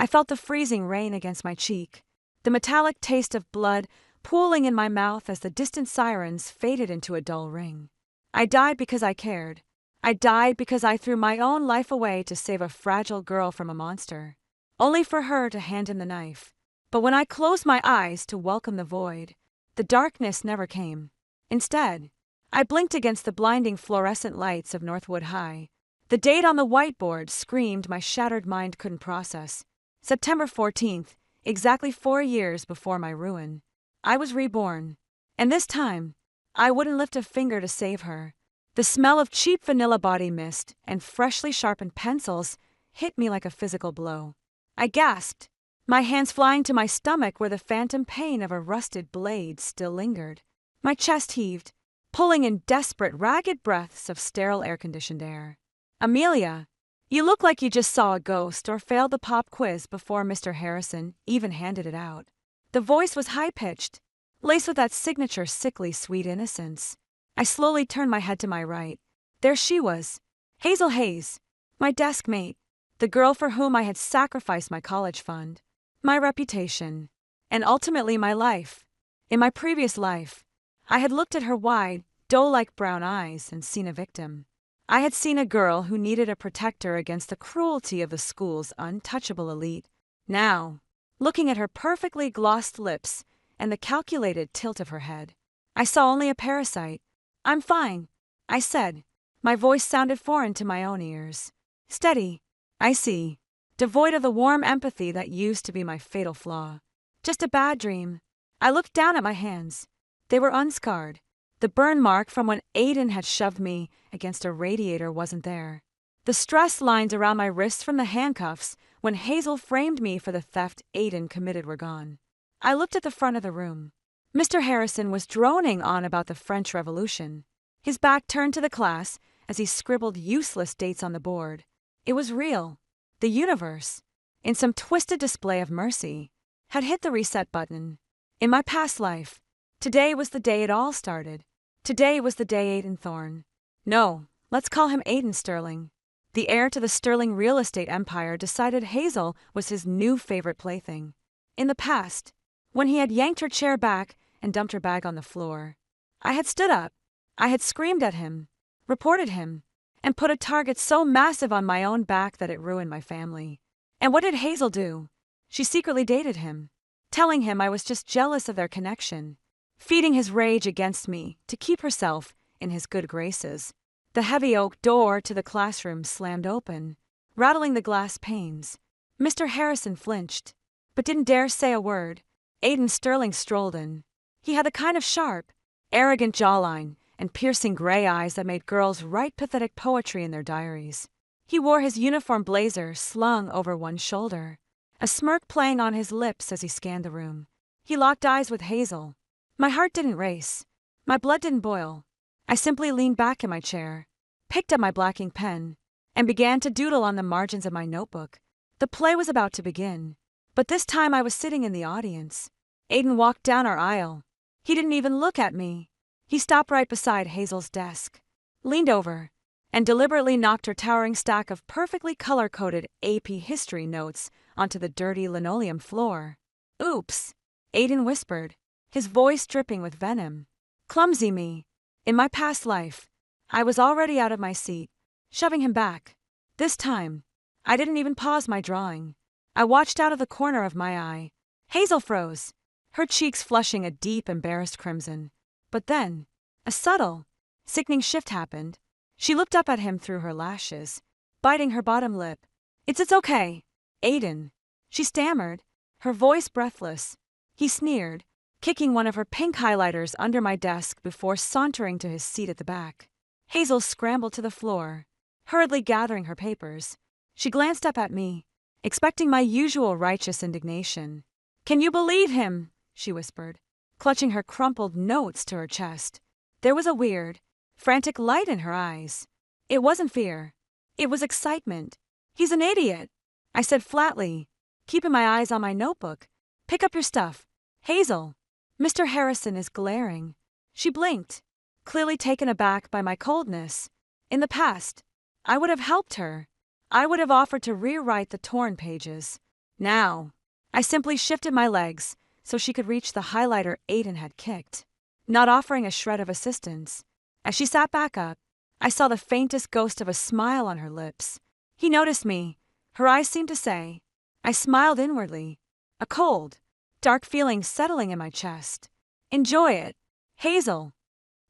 I felt the freezing rain against my cheek, the metallic taste of blood pooling in my mouth as the distant sirens faded into a dull ring. I died because I cared. I died because I threw my own life away to save a fragile girl from a monster, only for her to hand him the knife. But when I closed my eyes to welcome the void, the darkness never came. Instead, I blinked against the blinding fluorescent lights of Northwood High. The date on the whiteboard screamed my shattered mind couldn't process. September 14th, exactly 4 years before my ruin. I was reborn. And this time, I wouldn't lift a finger to save her. The smell of cheap vanilla body mist and freshly sharpened pencils hit me like a physical blow. I gasped, my hands flying to my stomach where the phantom pain of a rusted blade still lingered. My chest heaved, pulling in desperate, ragged breaths of sterile air-conditioned air. Amelia, you look like you just saw a ghost or failed the pop quiz before Mr. Harrison even handed it out. The voice was high-pitched, laced with that signature sickly sweet innocence. I slowly turned my head to my right. There she was, Hazel Hayes, my desk mate, the girl for whom I had sacrificed my college fund, my reputation, and ultimately my life. In my previous life, I had looked at her wide, doe-like brown eyes and seen a victim. I had seen a girl who needed a protector against the cruelty of the school's untouchable elite. Now, looking at her perfectly glossed lips and the calculated tilt of her head, I saw only a parasite. "I'm fine," I said. My voice sounded foreign to my own ears. Steady, I see, devoid of the warm empathy that used to be my fatal flaw. Just a bad dream. I looked down at my hands. They were unscarred. The burn mark from when Aiden had shoved me against a radiator wasn't there. The stress lines around my wrists from the handcuffs when Hazel framed me for the theft Aiden committed were gone. I looked at the front of the room. Mr. Harrison was droning on about the French Revolution. His back turned to the class as he scribbled useless dates on the board. It was real. The universe, in some twisted display of mercy, had hit the reset button. In my past life, today was the day it all started. Today was the day Aiden Thorne. No, let's call him Aiden Sterling. The heir to the Sterling real estate empire decided Hazel was his new favorite plaything. In the past, when he had yanked her chair back and dumped her bag on the floor, I had stood up. I had screamed at him, reported him, and put a target so massive on my own back that it ruined my family. And what did Hazel do? She secretly dated him, telling him I was just jealous of their connection, feeding his rage against me to keep herself in his good graces. The heavy oak door to the classroom slammed open, rattling the glass panes. Mr. Harrison flinched, but didn't dare say a word. Aiden Sterling strolled in. He had the kind of sharp, arrogant jawline and piercing gray eyes that made girls write pathetic poetry in their diaries. He wore his uniform blazer slung over one shoulder, a smirk playing on his lips as he scanned the room. He locked eyes with Hazel. My heart didn't race. My blood didn't boil. I simply leaned back in my chair, picked up my black ink pen, and began to doodle on the margins of my notebook. The play was about to begin, but this time I was sitting in the audience. Aiden walked down our aisle. He didn't even look at me. He stopped right beside Hazel's desk, leaned over, and deliberately knocked her towering stack of perfectly color-coded AP history notes onto the dirty linoleum floor. "Oops," Aiden whispered, his voice dripping with venom. Clumsy me. In my past life, I was already out of my seat, shoving him back. This time, I didn't even pause my drawing. I watched out of the corner of my eye. Hazel froze, her cheeks flushing a deep, embarrassed crimson. But then, a subtle, sickening shift happened. She looked up at him through her lashes, biting her bottom lip. It's okay, Aiden," she stammered, her voice breathless. He sneered, kicking one of her pink highlighters under my desk before sauntering to his seat at the back. Hazel scrambled to the floor, hurriedly gathering her papers. She glanced up at me, expecting my usual righteous indignation. "Can you believe him?" she whispered, clutching her crumpled notes to her chest. There was a weird, frantic light in her eyes. It wasn't fear. It was excitement. "He's an idiot," I said flatly, keeping my eyes on my notebook. "Pick up your stuff, Hazel. Mr. Harrison is glaring." She blinked, clearly taken aback by my coldness. In the past, I would have helped her. I would have offered to rewrite the torn pages. Now, I simply shifted my legs so she could reach the highlighter Aiden had kicked, not offering a shred of assistance. As she sat back up, I saw the faintest ghost of a smile on her lips. He noticed me. Her eyes seemed to say. I smiled inwardly, a cold, dark feeling settling in my chest. Enjoy it, Hazel,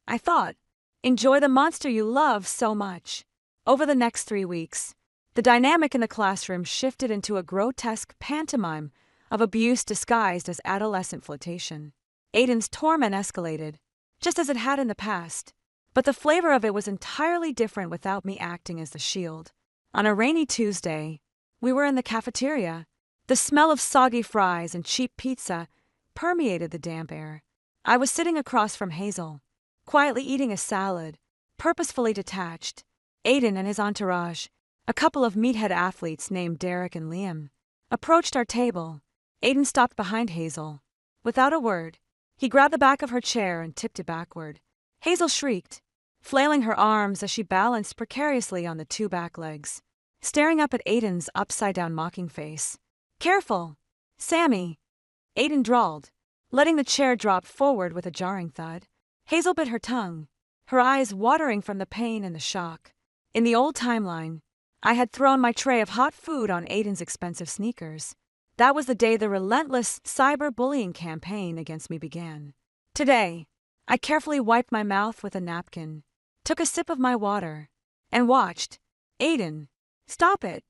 I thought. Enjoy the monster you love so much. Over the next 3 weeks, the dynamic in the classroom shifted into a grotesque pantomime of abuse disguised as adolescent flirtation. Aiden's torment escalated, just as it had in the past, but the flavor of it was entirely different without me acting as the shield. On a rainy Tuesday, we were in the cafeteria. The smell of soggy fries and cheap pizza permeated the damp air. I was sitting across from Hazel, quietly eating a salad, purposefully detached. Aiden and his entourage, a couple of meathead athletes named Derek and Liam, approached our table. Aiden stopped behind Hazel. Without a word, he grabbed the back of her chair and tipped it backward. Hazel shrieked, flailing her arms as she balanced precariously on the 2 back legs, staring up at Aiden's upside-down mocking face. "Careful, Sammy," Aiden drawled, letting the chair drop forward with a jarring thud. Hazel bit her tongue, her eyes watering from the pain and the shock. In the old timeline, I had thrown my tray of hot food on Aiden's expensive sneakers. That was the day the relentless cyberbullying campaign against me began. Today, I carefully wiped my mouth with a napkin, took a sip of my water, and watched. "Aiden, stop it,"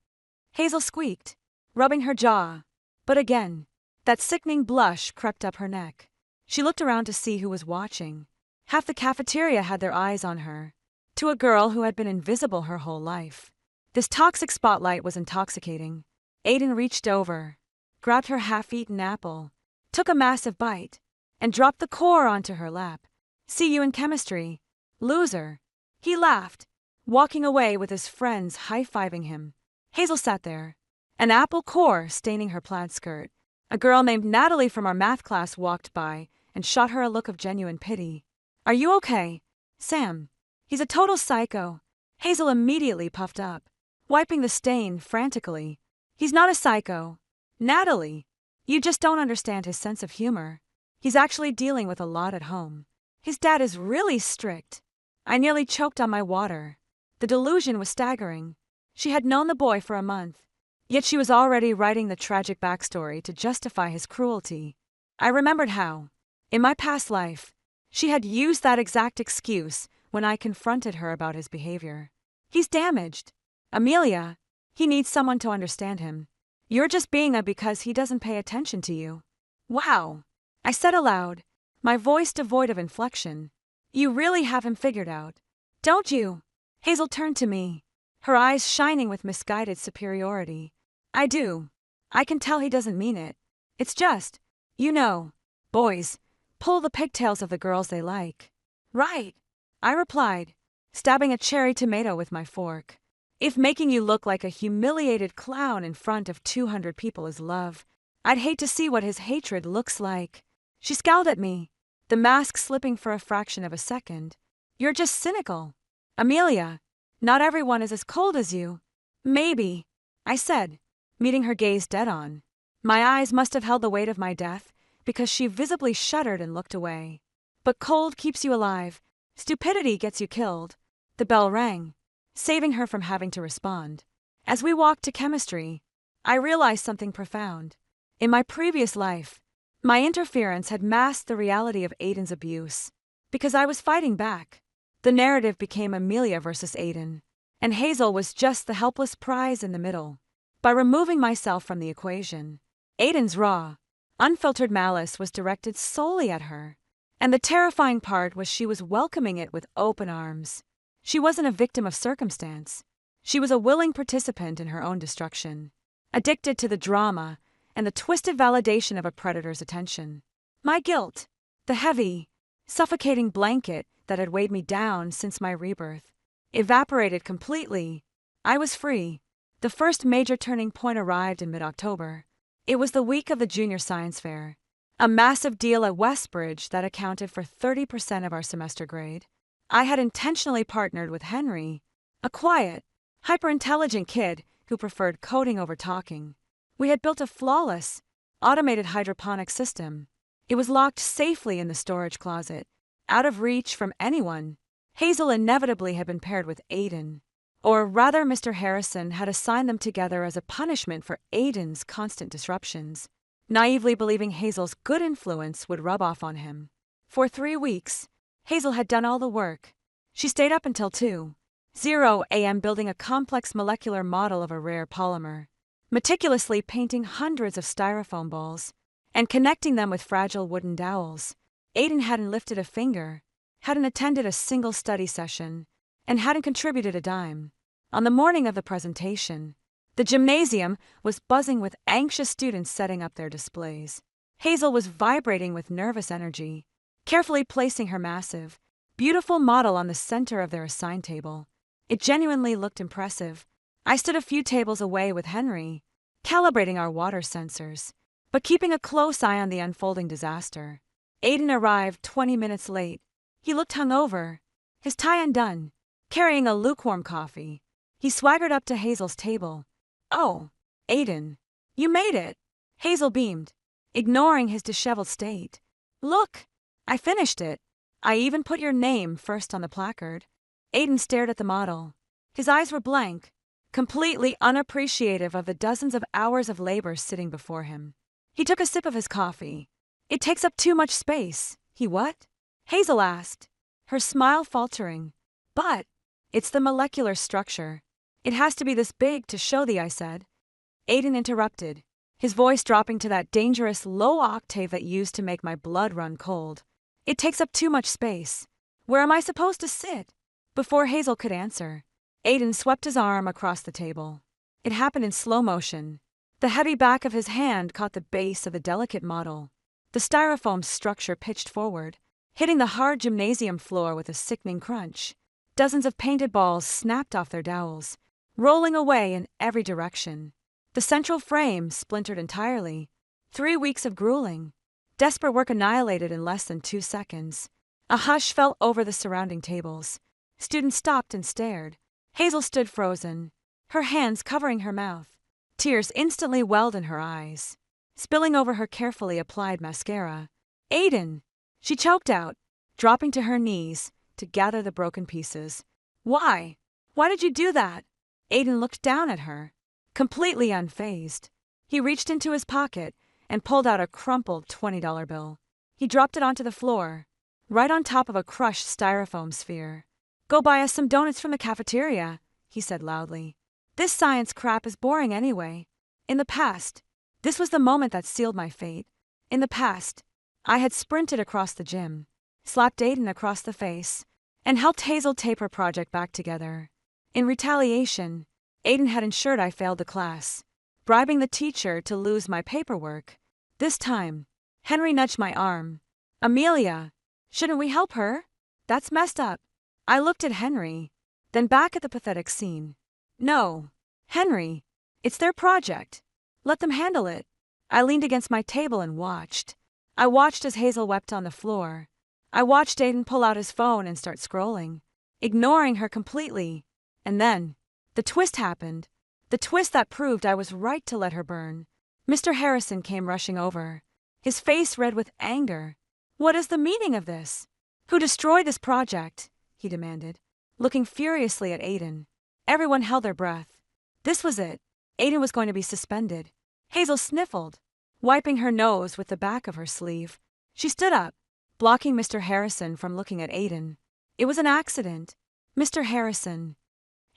Hazel squeaked, rubbing her jaw. But again, that sickening blush crept up her neck. She looked around to see who was watching. Half the cafeteria had their eyes on her. To a girl who had been invisible her whole life, this toxic spotlight was intoxicating. Aiden reached over, grabbed her half-eaten apple, took a massive bite, and dropped the core onto her lap. "See you in chemistry, loser." He laughed, walking away with his friends high-fiving him. Hazel sat there, an apple core staining her plaid skirt. A girl named Natalie from our math class walked by and shot her a look of genuine pity. "Are you okay, Sam? He's a total psycho." Hazel immediately puffed up, wiping the stain frantically. "He's not a psycho, Natalie. You just don't understand his sense of humor. He's actually dealing with a lot at home. His dad is really strict." I nearly choked on my water. The delusion was staggering. She had known the boy for a month, yet she was already writing the tragic backstory to justify his cruelty. I remembered how, in my past life, she had used that exact excuse when I confronted her about his behavior. "He's damaged. Amelia, he needs someone to understand him. You're just being a because he doesn't pay attention to you." "Wow," I said aloud, my voice devoid of inflection. "You really have him figured out, don't you?" Hazel turned to me, her eyes shining with misguided superiority. "I do. I can tell he doesn't mean it. It's just, boys pull the pigtails of the girls they like." "Right," I replied, stabbing a cherry tomato with my fork. "If making you look like a humiliated clown in front of 200 people is love, I'd hate to see what his hatred looks like." She scowled at me, the mask slipping for a fraction of a second. "You're just cynical, Amelia. Not everyone is as cold as you." "Maybe," I said, meeting her gaze dead on. My eyes must have held the weight of my death, because she visibly shuddered and looked away. "But cold keeps you alive. Stupidity gets you killed." The bell rang, saving her from having to respond. As we walked to chemistry, I realized something profound. In my previous life, my interference had masked the reality of Aiden's abuse. Because I was fighting back, the narrative became Amelia versus Aiden, and Hazel was just the helpless prize in the middle. By removing myself from the equation, Aiden's raw, unfiltered malice was directed solely at her. And the terrifying part was she was welcoming it with open arms. She wasn't a victim of circumstance. She was a willing participant in her own destruction, addicted to the drama and the twisted validation of a predator's attention. My guilt, the heavy, suffocating blanket that had weighed me down since my rebirth, evaporated completely. I was free. The first major turning point arrived in mid-October. It was the week of the Junior Science Fair, a massive deal at Westbridge that accounted for 30% of our semester grade. I had intentionally partnered with Henry, a quiet, hyper-intelligent kid who preferred coding over talking. We had built a flawless, automated hydroponic system. It was locked safely in the storage closet, out of reach from anyone. Hazel inevitably had been paired with Aiden. Or rather, Mr. Harrison had assigned them together as a punishment for Aiden's constant disruptions, naively believing Hazel's good influence would rub off on him. For 3 weeks, Hazel had done all the work. She stayed up until 2:00 a.m. building a complex molecular model of a rare polymer, meticulously painting hundreds of styrofoam balls, and connecting them with fragile wooden dowels. Aiden hadn't lifted a finger, hadn't attended a single study session, and hadn't contributed a dime. On the morning of the presentation, the gymnasium was buzzing with anxious students setting up their displays. Hazel was vibrating with nervous energy, carefully placing her massive, beautiful model on the center of their assigned table. It genuinely looked impressive. I stood a few tables away with Henry, calibrating our water sensors, but keeping a close eye on the unfolding disaster. Aiden arrived 20 minutes late. He looked hungover, his tie undone, carrying a lukewarm coffee. He swaggered up to Hazel's table. "Oh, Aiden, you made it." Hazel beamed, ignoring his disheveled state. "Look, I finished it. I even put your name first on the placard." Aiden stared at the model. His eyes were blank, completely unappreciative of the dozens of hours of labor sitting before him. He took a sip of his coffee. "It takes up too much space." "He what?" Hazel asked, her smile faltering. "But it's the molecular structure. It has to be this big to show thee," I said. Aiden interrupted, his voice dropping to that dangerous low octave that used to make my blood run cold. "It takes up too much space. Where am I supposed to sit?" Before Hazel could answer, Aiden swept his arm across the table. It happened in slow motion. The heavy back of his hand caught the base of the delicate model. The styrofoam structure pitched forward, hitting the hard gymnasium floor with a sickening crunch. Dozens of painted balls snapped off their dowels, rolling away in every direction. The central frame splintered entirely. 3 weeks of grueling, desperate work annihilated in less than 2 seconds. A hush fell over the surrounding tables. Students stopped and stared. Hazel stood frozen, her hands covering her mouth. Tears instantly welled in her eyes, spilling over her carefully applied mascara. "Aiden!" She choked out, dropping to her knees to gather the broken pieces. "Why? Why did you do that?" Aiden looked down at her, completely unfazed. He reached into his pocket and pulled out a crumpled $20 bill. He dropped it onto the floor, right on top of a crushed styrofoam sphere. "Go buy us some donuts from the cafeteria," he said loudly. "This science crap is boring anyway." In the past, this was the moment that sealed my fate. In the past, I had sprinted across the gym, slapped Aiden across the face, and helped Hazel tape her project back together. In retaliation, Aiden had ensured I failed the class, bribing the teacher to lose my paperwork. This time, Henry nudged my arm. "Amelia, shouldn't we help her? That's messed up." I looked at Henry, then back at the pathetic scene. "No, Henry, it's their project. Let them handle it." I leaned against my table and watched. I watched as Hazel wept on the floor. I watched Aiden pull out his phone and start scrolling, ignoring her completely. And then, the twist happened. The twist that proved I was right to let her burn. Mr. Harrison came rushing over, his face red with anger. "What is the meaning of this? Who destroyed this project?" he demanded, looking furiously at Aiden. Everyone held their breath. This was it. Aiden was going to be suspended. Hazel sniffled, wiping her nose with the back of her sleeve. She stood up, blocking Mr. Harrison from looking at Aiden. "It was an accident, Mr. Harrison."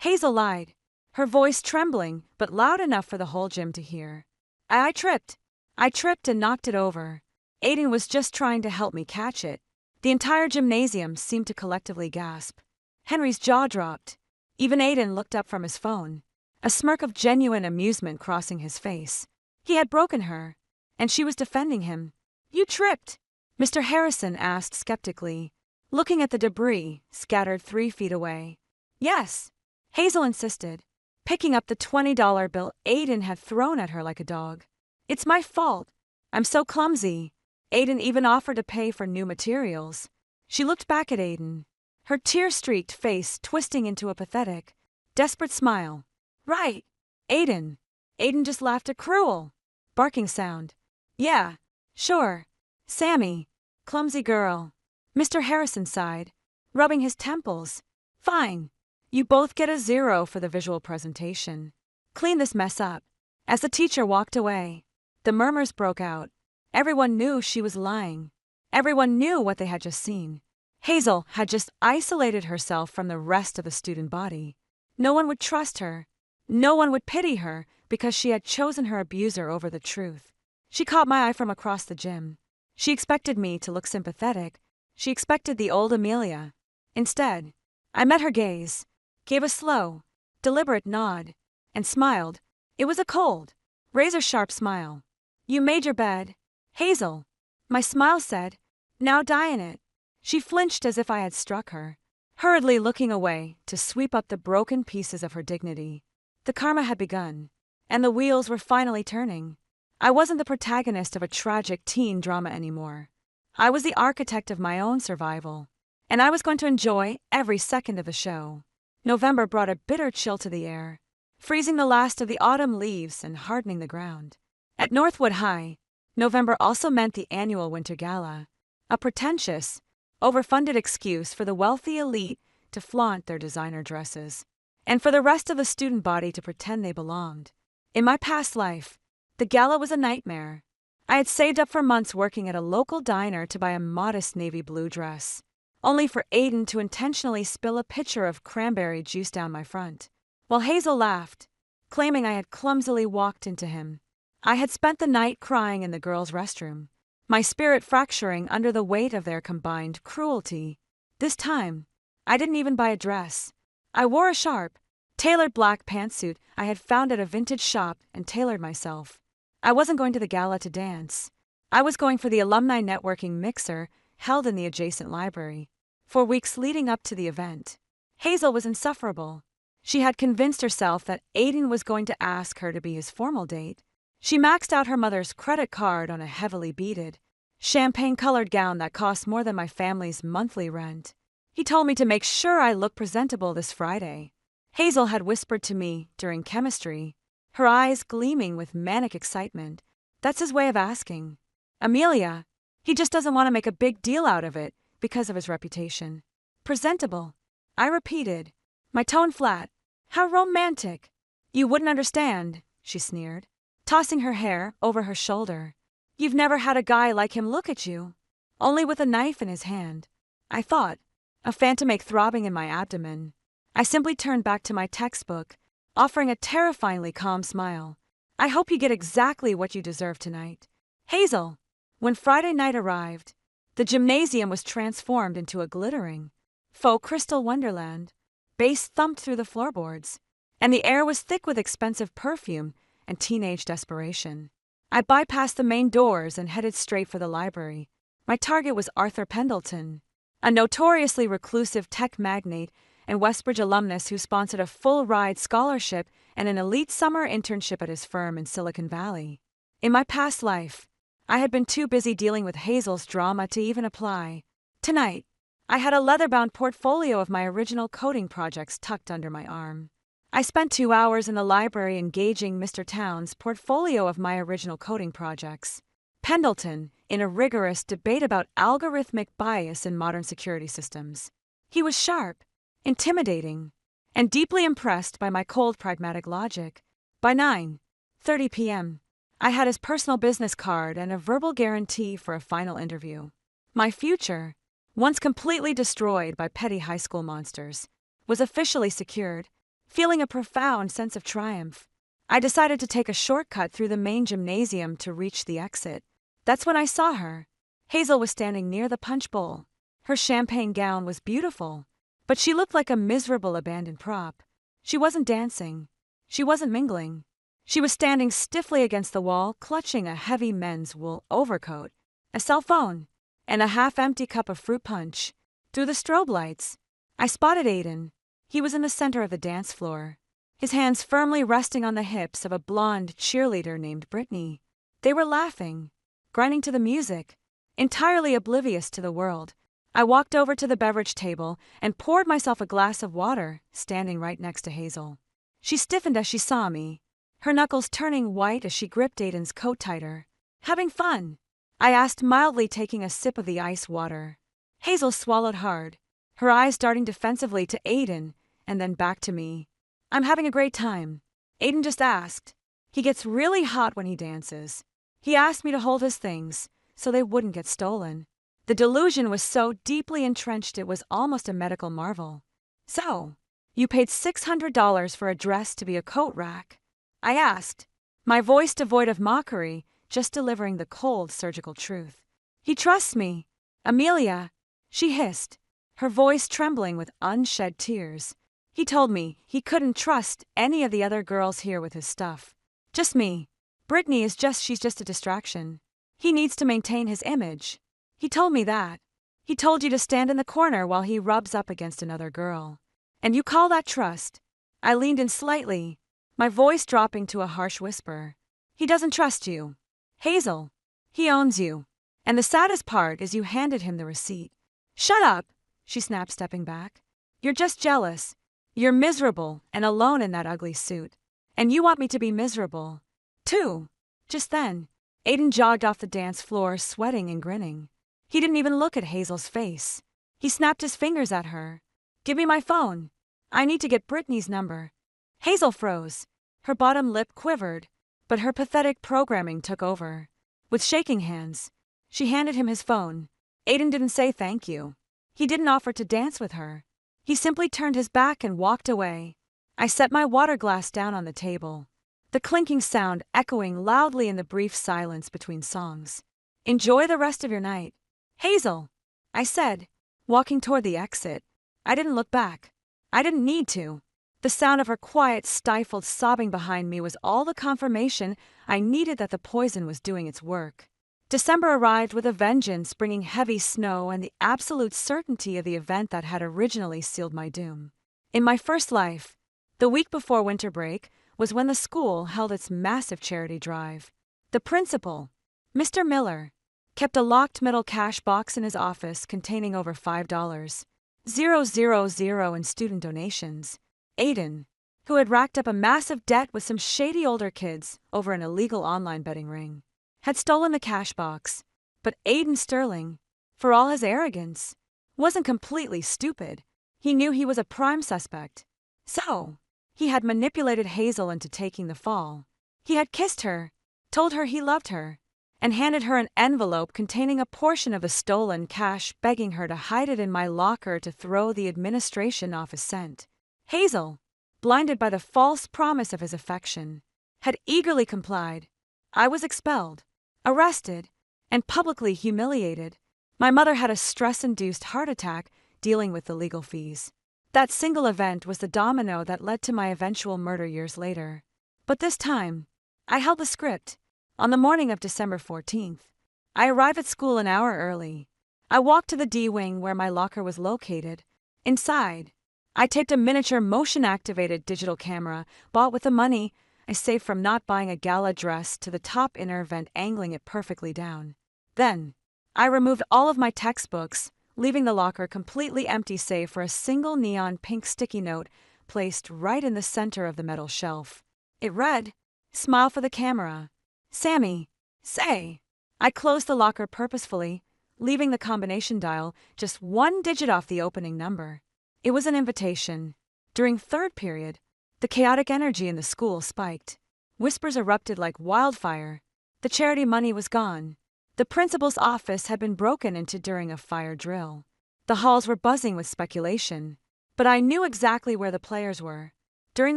Hazel lied, her voice trembling but loud enough for the whole gym to hear. I tripped. I tripped and knocked it over. Aiden was just trying to help me catch it." The entire gymnasium seemed to collectively gasp. Henry's jaw dropped. Even Aiden looked up from his phone, a smirk of genuine amusement crossing his face. He had broken her, and she was defending him. "You tripped?" Mr. Harrison asked skeptically, looking at the debris scattered 3 feet away. "Yes," Hazel insisted, picking up the $20 bill Aiden had thrown at her like a dog. "It's my fault. I'm so clumsy." Aiden even offered to pay for new materials. She looked back at Aiden, her tear-streaked face twisting into a pathetic, desperate smile. "Right, Aiden. Aiden just laughed a cruel, barking sound. Yeah, sure. Sammy. Clumsy girl. Mr. Harrison sighed, rubbing his temples. Fine. You both get a 0 for the visual presentation. Clean this mess up. As the teacher walked away, the murmurs broke out. Everyone knew she was lying. Everyone knew what they had just seen. Hazel had just isolated herself from the rest of the student body. No one would trust her. No one would pity her because she had chosen her abuser over the truth. She caught my eye from across the gym. She expected me to look sympathetic. She expected the old Amelia. Instead, I met her gaze, gave a slow, deliberate nod, and smiled. It was a cold, razor-sharp smile. You made your bed, Hazel. My smile said, now die in it. She flinched as if I had struck her, hurriedly looking away to sweep up the broken pieces of her dignity. The karma had begun, and the wheels were finally turning. I wasn't the protagonist of a tragic teen drama anymore. I was the architect of my own survival, and I was going to enjoy every second of the show. November brought a bitter chill to the air, freezing the last of the autumn leaves and hardening the ground. At Northwood High, November also meant the annual Winter Gala, a pretentious, overfunded excuse for the wealthy elite to flaunt their designer dresses, and for the rest of the student body to pretend they belonged. In my past life, the gala was a nightmare. I had saved up for months working at a local diner to buy a modest navy blue dress, only for Aiden to intentionally spill a pitcher of cranberry juice down my front. While Hazel laughed, claiming I had clumsily walked into him. I had spent the night crying in the girls' restroom, my spirit fracturing under the weight of their combined cruelty. This time, I didn't even buy a dress. I wore a sharp, tailored black pantsuit I had found at a vintage shop and tailored myself. I wasn't going to the gala to dance. I was going for the alumni networking mixer held in the adjacent library. For weeks leading up to the event, Hazel was insufferable. She had convinced herself that Aiden was going to ask her to be his formal date. She maxed out her mother's credit card on a heavily beaded, champagne-colored gown that cost more than my family's monthly rent. He told me to make sure I look presentable this Friday. Hazel had whispered to me during chemistry, her eyes gleaming with manic excitement. That's his way of asking. Amelia, he just doesn't want to make a big deal out of it because of his reputation. Presentable, I repeated, my tone flat. How romantic. You wouldn't understand, she sneered, tossing her hair over her shoulder. You've never had a guy like him look at you. Only with a knife in his hand. I thought, a phantom ache throbbing in my abdomen. I simply turned back to my textbook, offering a terrifyingly calm smile. I hope you get exactly what you deserve tonight. Hazel. When Friday night arrived, the gymnasium was transformed into a glittering, faux crystal wonderland. Bass thumped through the floorboards, and the air was thick with expensive perfume and teenage desperation. I bypassed the main doors and headed straight for the library. My target was Arthur Pendleton, a notoriously reclusive tech magnate and Westbridge alumnus who sponsored a full-ride scholarship and an elite summer internship at his firm in Silicon Valley. In my past life, I had been too busy dealing with Hazel's drama to even apply. Tonight, I had a leather-bound portfolio of my original coding projects tucked under my arm. I spent 2 hours in the library engaging Mr. Town's portfolio of my original coding projects. Pendleton, in a rigorous debate about algorithmic bias in modern security systems. He was sharp, intimidating, and deeply impressed by my cold pragmatic logic. By 9:30 p.m., I had his personal business card and a verbal guarantee for a final interview. My future, once completely destroyed by petty high school monsters, was officially secured. Feeling a profound sense of triumph, I decided to take a shortcut through the main gymnasium to reach the exit. That's when I saw her. Hazel was standing near the punch bowl. Her champagne gown was beautiful, but she looked like a miserable abandoned prop. She wasn't dancing. She wasn't mingling. She was standing stiffly against the wall, clutching a heavy men's wool overcoat, a cell phone, and a half-empty cup of fruit punch. Through the strobe lights, I spotted Aiden. He was in the center of the dance floor, his hands firmly resting on the hips of a blonde cheerleader named Brittany. They were laughing, grinding to the music, entirely oblivious to the world. I walked over to the beverage table and poured myself a glass of water, standing right next to Hazel. She stiffened as she saw me, her knuckles turning white as she gripped Aiden's coat tighter. "Having fun?" I asked mildly, taking a sip of the ice water. Hazel swallowed hard, her eyes darting defensively to Aiden and then back to me. "I'm having a great time. Aiden just asked. He gets really hot when he dances. He asked me to hold his things so they wouldn't get stolen." The delusion was so deeply entrenched it was almost a medical marvel. "So, you paid $600 for a dress to be a coat rack?" I asked, my voice devoid of mockery, just delivering the cold surgical truth. "He trusts me, Amelia," she hissed, her voice trembling with unshed tears. "He told me he couldn't trust any of the other girls here with his stuff. Just me. Brittany she's just a distraction. He needs to maintain his image. He told me that. He told you to stand in the corner while he rubs up against another girl. And you call that trust?" I leaned in slightly, my voice dropping to a harsh whisper. "He doesn't trust you, Hazel. He owns you. And the saddest part is you handed him the receipt." "Shut up," she snapped, stepping back. "You're just jealous. You're miserable and alone in that ugly suit. And you want me to be miserable, too." Just then, Aiden jogged off the dance floor, sweating and grinning. He didn't even look at Hazel's face. He snapped his fingers at her. "Give me my phone. I need to get Brittany's number." Hazel froze. Her bottom lip quivered, but her pathetic programming took over. With shaking hands, she handed him his phone. Aiden didn't say thank you. He didn't offer to dance with her. He simply turned his back and walked away. I set my water glass down on the table, the clinking sound echoing loudly in the brief silence between songs. "Enjoy the rest of your night, Hazel," I said, walking toward the exit. I didn't look back. I didn't need to. The sound of her quiet, stifled sobbing behind me was all the confirmation I needed that the poison was doing its work. December arrived with a vengeance, bringing heavy snow and the absolute certainty of the event that had originally sealed my doom. In my first life, the week before winter break was when the school held its massive charity drive. The principal, Mr. Miller, kept a locked metal cash box in his office containing over $5,000 in student donations. Aiden, who had racked up a massive debt with some shady older kids over an illegal online betting ring, had stolen the cash box. But Aiden Sterling, for all his arrogance, wasn't completely stupid. He knew he was a prime suspect. So, he had manipulated Hazel into taking the fall. He had kissed her, told her he loved her, and handed her an envelope containing a portion of the stolen cash, begging her to hide it in my locker to throw the administration off his scent. Hazel, blinded by the false promise of his affection, had eagerly complied. I was expelled, arrested, and publicly humiliated. My mother had a stress-induced heart attack dealing with the legal fees. That single event was the domino that led to my eventual murder years later. But this time, I held the script. On the morning of December 14th, I arrived at school an hour early. I walked to the D wing where my locker was located. Inside, I taped a miniature motion-activated digital camera bought with the money I saved from not buying a gala dress to the top inner vent, angling it perfectly down. Then, I removed all of my textbooks, leaving the locker completely empty save for a single neon pink sticky note placed right in the center of the metal shelf. It read, "Smile for the camera. Sammy, say." I closed the locker purposefully, leaving the combination dial just one digit off the opening number. It was an invitation. During third period, the chaotic energy in the school spiked. Whispers erupted like wildfire. The charity money was gone. The principal's office had been broken into during a fire drill. The halls were buzzing with speculation. But I knew exactly where the players were. During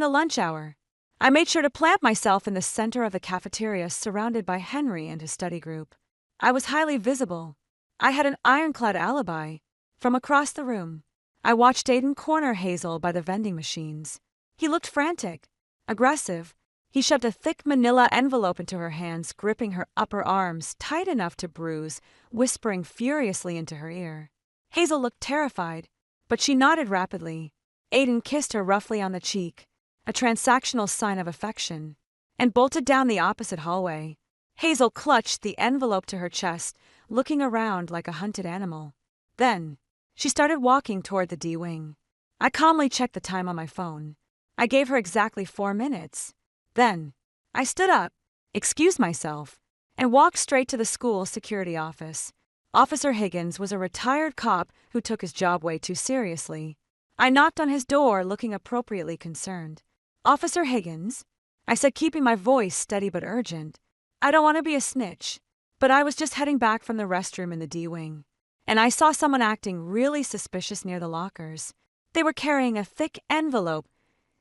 the lunch hour, I made sure to plant myself in the center of the cafeteria, surrounded by Henry and his study group. I was highly visible. I had an ironclad alibi. From across the room, I watched Aiden corner Hazel by the vending machines. He looked frantic, aggressive. He shoved a thick manila envelope into her hands, gripping her upper arms tight enough to bruise, whispering furiously into her ear. Hazel looked terrified, but she nodded rapidly. Aiden kissed her roughly on the cheek, a transactional sign of affection, and bolted down the opposite hallway. Hazel clutched the envelope to her chest, looking around like a hunted animal. Then, she started walking toward the D wing. I calmly checked the time on my phone. I gave her exactly 4 minutes. Then, I stood up, excused myself, and walked straight to the school security office. Officer Higgins was a retired cop who took his job way too seriously. I knocked on his door, looking appropriately concerned. "Officer Higgins," I said, keeping my voice steady but urgent. "I don't want to be a snitch, but I was just heading back from the restroom in the D wing, and I saw someone acting really suspicious near the lockers. They were carrying a thick envelope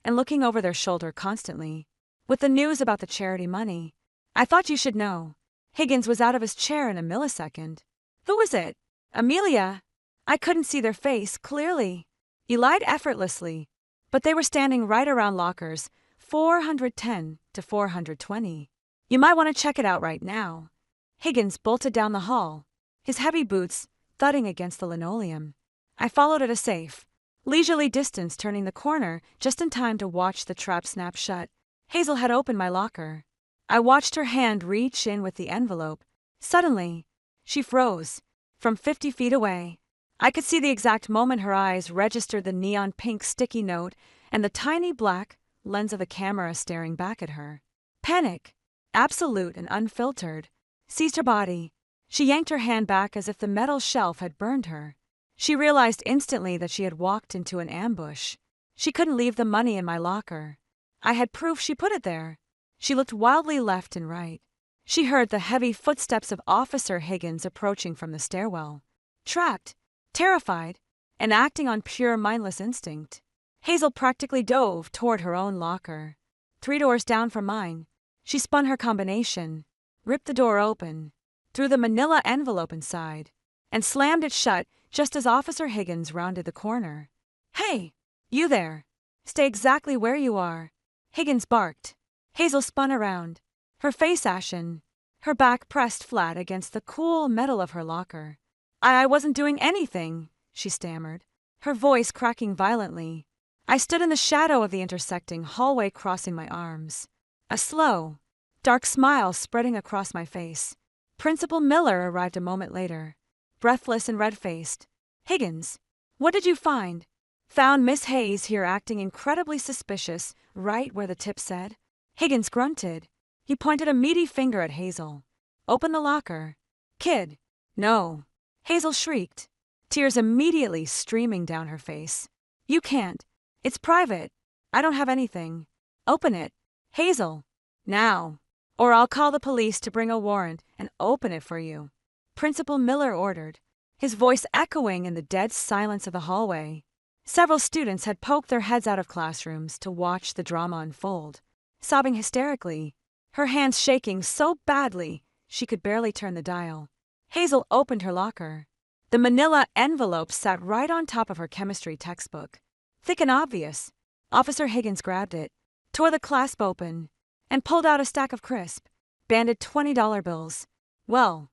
and looking over their shoulder constantly, with the news about the charity money. I thought you should know." Higgins was out of his chair in a millisecond. "Who is it?" "Amelia." I couldn't see their face clearly. He lied effortlessly, but they were standing right around lockers 410 to 420. "You might want to check it out right now." Higgins bolted down the hall, his heavy boots thudding against the linoleum. I followed at a safe, leisurely distance, turning the corner just in time to watch the trap snap shut. Hazel had opened my locker. I watched her hand reach in with the envelope. Suddenly, she froze. From 50 feet away, I could see the exact moment her eyes registered the neon pink sticky note and the tiny black lens of the camera staring back at her. Panic, absolute and unfiltered, seized her body. She yanked her hand back as if the metal shelf had burned her. She realized instantly that she had walked into an ambush. She couldn't leave the money in my locker. I had proof she put it there. She looked wildly left and right. She heard the heavy footsteps of Officer Higgins approaching from the stairwell. Trapped, terrified, and acting on pure mindless instinct, Hazel practically dove toward her own locker. 3 doors down from mine, she spun her combination, ripped the door open, threw the manila envelope inside, and slammed it shut just as Officer Higgins rounded the corner. "Hey, you there! Stay exactly where you are," Higgins barked. Hazel spun around, her face ashen, her back pressed flat against the cool metal of her locker. I wasn't doing anything," she stammered, her voice cracking violently. I stood in the shadow of the intersecting hallway, crossing my arms, a slow, dark smile spreading across my face. Principal Miller arrived a moment later, breathless and red-faced. "Higgins, what did you find?" "Found Miss Hayes here acting incredibly suspicious right where the tip said." Higgins grunted. He pointed a meaty finger at Hazel. "Open the locker." "Kid, no." Hazel shrieked, tears immediately streaming down her face. "You can't. It's private. I don't have anything. Open it. Hazel, now, or I'll call the police to bring a warrant and open it for you," Principal Miller ordered, his voice echoing in the dead silence of the hallway. Several students had poked their heads out of classrooms to watch the drama unfold, sobbing hysterically, her hands shaking so badly she could barely turn the dial. Hazel opened her locker. The manila envelope sat right on top of her chemistry textbook. Thick and obvious, Officer Higgins grabbed it, tore the clasp open, and pulled out a stack of crisp, banded $20 bills. Well,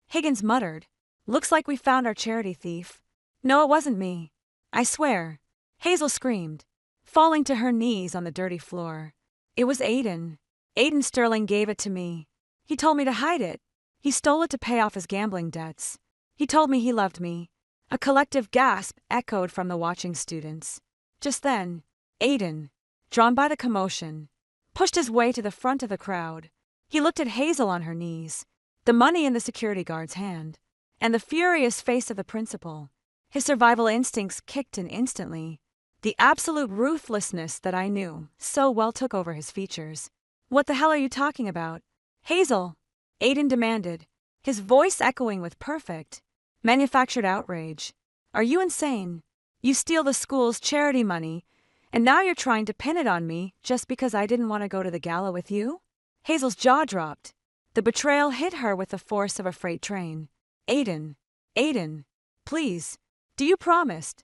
Higgins muttered. "Looks like we found our charity thief." "No, it wasn't me. I swear," Hazel screamed, falling to her knees on the dirty floor. "It was Aiden. Aiden Sterling gave it to me. He told me to hide it. He stole it to pay off his gambling debts. He told me he loved me." A collective gasp echoed from the watching students. Just then, Aiden, drawn by the commotion, pushed his way to the front of the crowd. He looked at Hazel on her knees, the money in the security guard's hand, and the furious face of the principal. His survival instincts kicked in instantly. The absolute ruthlessness that I knew so well took over his features. "What the hell are you talking about?" "Hazel," Aiden demanded, his voice echoing with perfect, manufactured outrage. "Are you insane? You steal the school's charity money, and now you're trying to pin it on me just because I didn't want to go to the gala with you?" Hazel's jaw dropped. The betrayal hit her with the force of a freight train. Aiden, please. Do you promise?"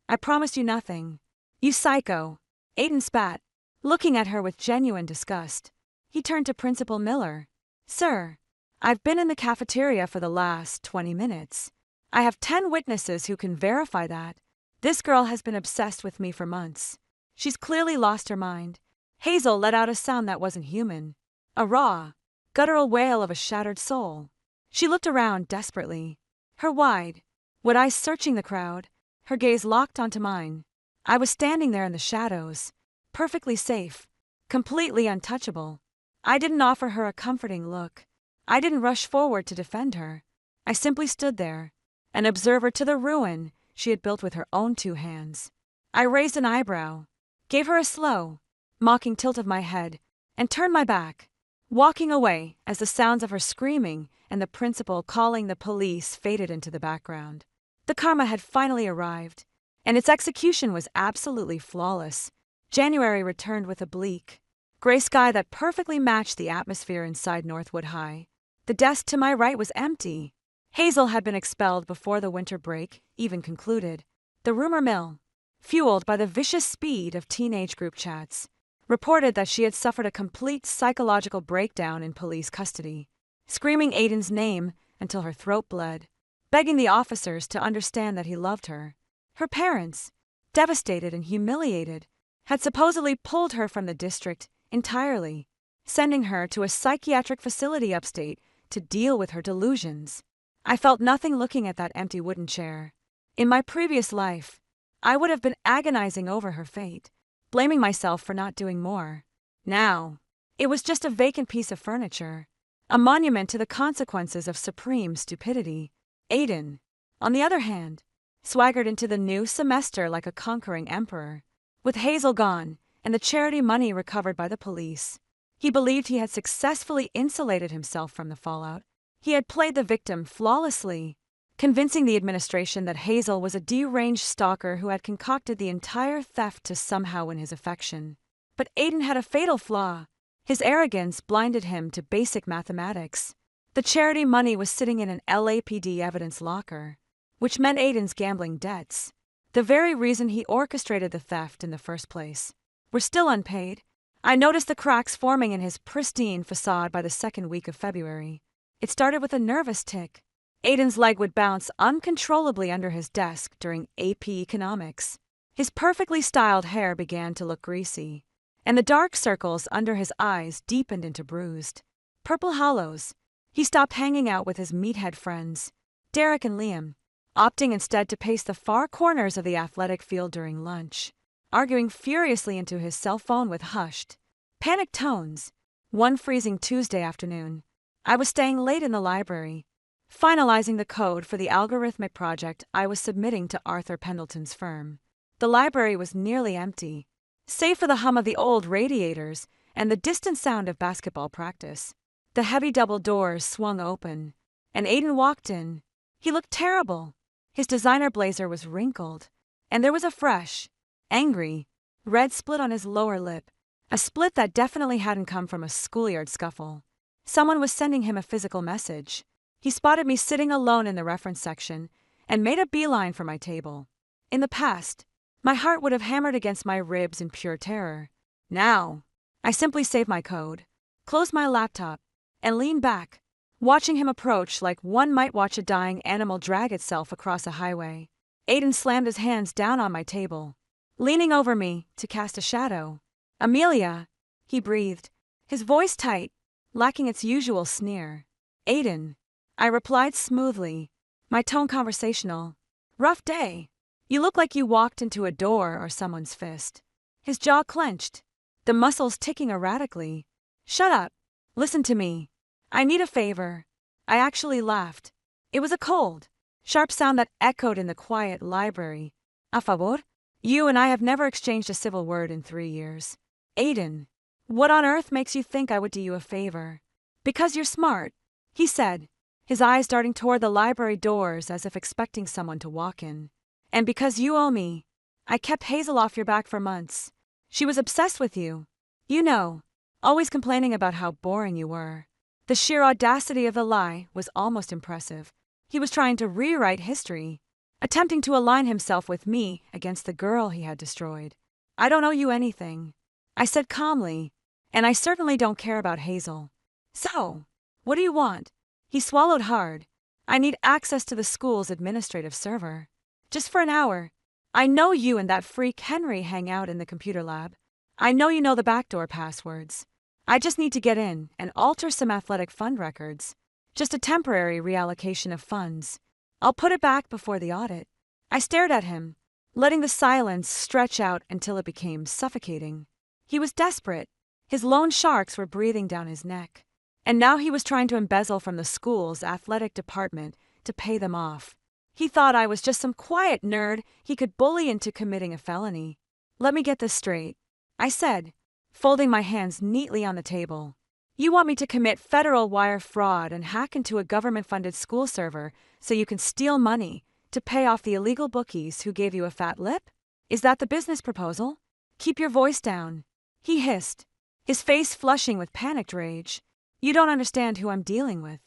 "I promised you nothing." "You psycho." Aiden spat, looking at her with genuine disgust. He turned to Principal Miller. "Sir, I've been in the cafeteria for the last 20 minutes. I have 10 witnesses who can verify that. This girl has been obsessed with me for months. She's clearly lost her mind." Hazel let out a sound that wasn't human, a raw, guttural wail of a shattered soul. She looked around desperately, her wide eyes searching the crowd, her gaze locked onto mine. I was standing there in the shadows, perfectly safe, completely untouchable. I didn't offer her a comforting look. I didn't rush forward to defend her. I simply stood there, an observer to the ruin she had built with her own 2 hands. I raised an eyebrow, gave her a slow, mocking tilt of my head, and turned my back, walking away as the sounds of her screaming and the principal calling the police faded into the background. The karma had finally arrived, and its execution was absolutely flawless. January returned with a bleak, gray sky that perfectly matched the atmosphere inside Northwood High. The desk to my right was empty. Hazel had been expelled before the winter break even concluded. The rumor mill, fueled by the vicious speed of teenage group chats, reported that she had suffered a complete psychological breakdown in police custody, screaming Aiden's name until her throat bled, begging the officers to understand that he loved her. Her parents, devastated and humiliated, had supposedly pulled her from the district entirely, sending her to a psychiatric facility upstate to deal with her delusions. I felt nothing looking at that empty wooden chair. In my previous life, I would have been agonizing over her fate, blaming myself for not doing more. Now, it was just a vacant piece of furniture, a monument to the consequences of supreme stupidity. Aiden, on the other hand, swaggered into the new semester like a conquering emperor. With Hazel gone and the charity money recovered by the police, he believed he had successfully insulated himself from the fallout. He had played the victim flawlessly, convincing the administration that Hazel was a deranged stalker who had concocted the entire theft to somehow win his affection. But Aiden had a fatal flaw. His arrogance blinded him to basic mathematics. The charity money was sitting in an LAPD evidence locker, which meant Aiden's gambling debts, the very reason he orchestrated the theft in the first place, were still unpaid. I noticed the cracks forming in his pristine facade by the second week of February. It started with a nervous tick. Aiden's leg would bounce uncontrollably under his desk during AP Economics. His perfectly styled hair began to look greasy, and the dark circles under his eyes deepened into bruised, purple hollows. He stopped hanging out with his meathead friends, Derek and Liam, opting instead to pace the far corners of the athletic field during lunch, arguing furiously into his cell phone with hushed, panicked tones. One freezing Tuesday afternoon, I was staying late in the library, finalizing the code for the algorithmic project I was submitting to Arthur Pendleton's firm. The library was nearly empty, save for the hum of the old radiators and the distant sound of basketball practice. The heavy double doors swung open, and Aiden walked in. He looked terrible. His designer blazer was wrinkled, and there was a fresh, angry, red split on his lower lip, a split that definitely hadn't come from a schoolyard scuffle. Someone was sending him a physical message. He spotted me sitting alone in the reference section and made a beeline for my table. In the past, my heart would have hammered against my ribs in pure terror. Now, I simply saved my code, closed my laptop, and leaned back, watching him approach like one might watch a dying animal drag itself across a highway. Aiden slammed his hands down on my table, leaning over me to cast a shadow. "Amelia," he breathed, his voice tight, lacking its usual sneer. "Aiden," I replied smoothly, my tone conversational. "Rough day. You look like you walked into a door or someone's fist." His jaw clenched, the muscles ticking erratically. "Shut up. Listen to me. I need a favor." I actually laughed. It was a cold, sharp sound that echoed in the quiet library. "A favor?" You and I have never exchanged a civil word in 3 years. "Aiden, what on earth makes you think I would do you a favor?" "Because you're smart," he said, his eyes darting toward the library doors as if expecting someone to walk in. "And because you owe me. I kept Hazel off your back for months. She was obsessed with you. You know, always complaining about how boring you were." The sheer audacity of the lie was almost impressive. He was trying to rewrite history, attempting to align himself with me against the girl he had destroyed. "I don't owe you anything," I said calmly, "and I certainly don't care about Hazel. So, what do you want?" He swallowed hard. "I need access to the school's administrative server. Just for an hour. I know you and that freak Henry hang out in the computer lab. I know you know the backdoor passwords. I just need to get in and alter some athletic fund records. Just a temporary reallocation of funds. I'll put it back before the audit." I stared at him, letting the silence stretch out until it became suffocating. He was desperate. His loan sharks were breathing down his neck. And now he was trying to embezzle from the school's athletic department to pay them off. He thought I was just some quiet nerd he could bully into committing a felony. Let me get this straight, I said, folding my hands neatly on the table. You want me to commit federal wire fraud and hack into a government-funded school server so you can steal money to pay off the illegal bookies who gave you a fat lip? Is that the business proposal? Keep your voice down, he hissed, his face flushing with panicked rage. You don't understand who I'm dealing with.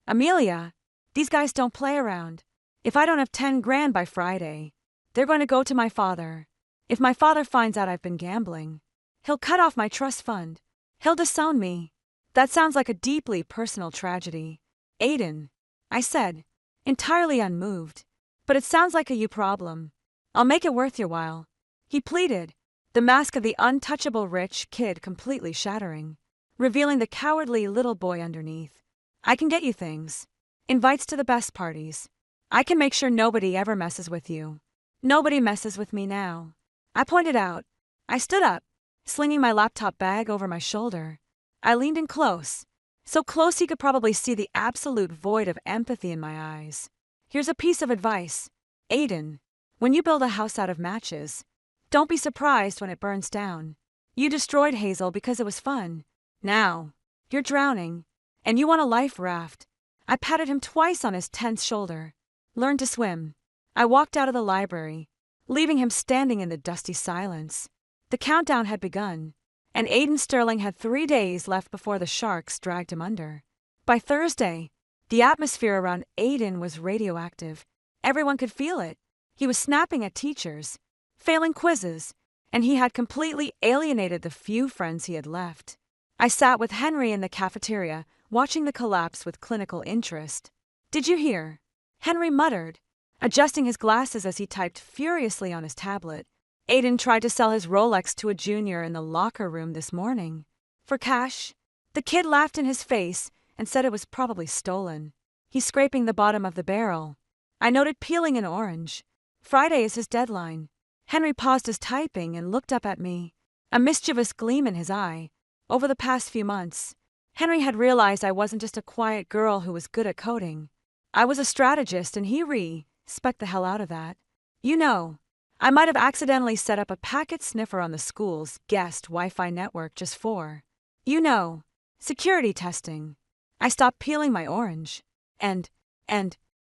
Amelia, these guys don't play around. If I don't have 10 grand by Friday, they're going to go to my father. If my father finds out I've been gambling, he'll cut off my trust fund. He'll disown me. That sounds like a deeply personal tragedy. Aiden, I said, entirely unmoved. But it sounds like a you problem. I'll make it worth your while. He pleaded, the mask of the untouchable rich kid completely shattering, revealing the cowardly little boy underneath. I can get you things. Invites to the best parties. I can make sure nobody ever messes with you. Nobody messes with me now. I pointed out. I stood up, slinging my laptop bag over my shoulder. I leaned in close, so close he could probably see the absolute void of empathy in my eyes. Here's a piece of advice. Aiden, when you build a house out of matches, don't be surprised when it burns down. You destroyed Hazel because it was fun. Now, you're drowning, and you want a life raft. I patted him twice on his tense shoulder. Learn to swim. I walked out of the library, leaving him standing in the dusty silence. The countdown had begun, and Aiden Sterling had 3 days left before the sharks dragged him under. By Thursday, the atmosphere around Aiden was radioactive. Everyone could feel it. He was snapping at teachers, failing quizzes, and he had completely alienated the few friends he had left. I sat with Henry in the cafeteria, watching the collapse with clinical interest. Did you hear? Henry muttered, adjusting his glasses as he typed furiously on his tablet. Aiden tried to sell his Rolex to a junior in the locker room this morning. For cash? The kid laughed in his face and said it was probably stolen. He's scraping the bottom of the barrel. I noted peeling an orange. Friday is his deadline. Henry paused his typing and looked up at me, a mischievous gleam in his eye. Over the past few months, Henry had realized I wasn't just a quiet girl who was good at coding. I was a strategist, and he respect the hell out of that. You know, I might have accidentally set up a packet sniffer on the school's guest Wi-Fi network just for, security testing. I stopped peeling my orange. And,